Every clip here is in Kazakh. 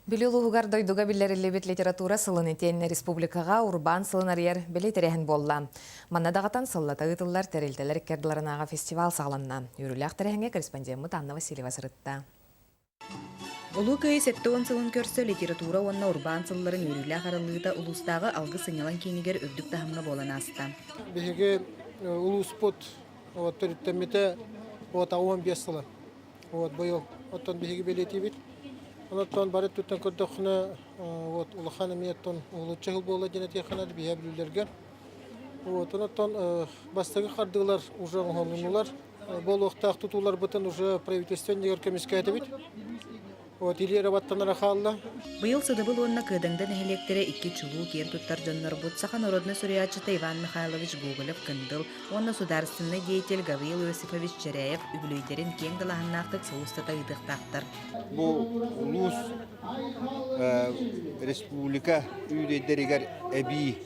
Билилугар дойдуга биллерилебит литература сылын етен республикаға урбан сылын арьер билетерехін болла. Маннадағатан сыллата ұтылар тәрелтелер керділарынаға фестивал сағыланна. Үріліғ тәрехінге корреспондент Анна Васильева сырытта. Улу көй 7 сылын көрсі литература онна урбан сылларын үріліғ аралыйда улустағы алғы сыңылан кейнігер үрдік тахымға болан аста. Беге улу спот төріттемете ауан бесілі. Бойыл оттан беге белеті бит. Онаттан барып туттан көрдіқіні улыханы меттон улуччы хыл болы женеті қанады бейе білілерге. Онаттан бастағы қардығылар ұжан ғалынулар. Бол оқтақ тұтулар бұтын ұжы правительствен негер көмеске әті бит. Илер абаттанара қалла. Быйыл сыдыбыл онна кыдыңдан эхелектері 2 чулу кен туттар жоннор бұд. Сахан ородны сурьячыта Иван Михайлович Гоголев кындыл. Онна сударственный деятель Гавриил Иосифович Черяев үгілейдерін кен дылағыннақтық соғыстата үйдіқтақтыр. Бұл улус республика үйдейдерігер әбей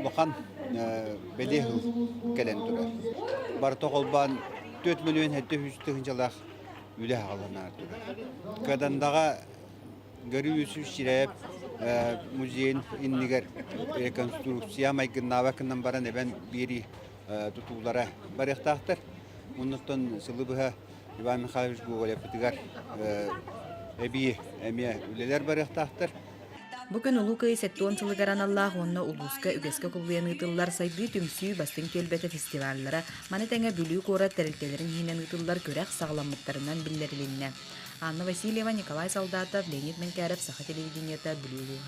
лоқан бәлеғыл кәлен тұрар. Бар тоқылбан 4 миллион 700 жылақ үлі ағаланар тұрар. Қадандаға көрі өсіп шірәп музейін иннігер реконструкция майгыннава кіннен баран әбән бері тұтулара барықтақтыр. Мұнықтан сылы бұға Иван Михайлович Гоголев бітігер әбей әме үлелер барықтақтыр. Бүгін улу көй 7 сылыгаран Аллах онна улуска үгеске құлуян ұтылар сайды түмсүй бастың келбеті фестиваллара маны тәңе бүлі қора тәрілтелерін хинен ұтылар көрәқ сағаламыттарынан білдерілінне. Анна Васильева, Николай Солдатов, Леонид Менкәрев, Саха телевидениета, Бүлі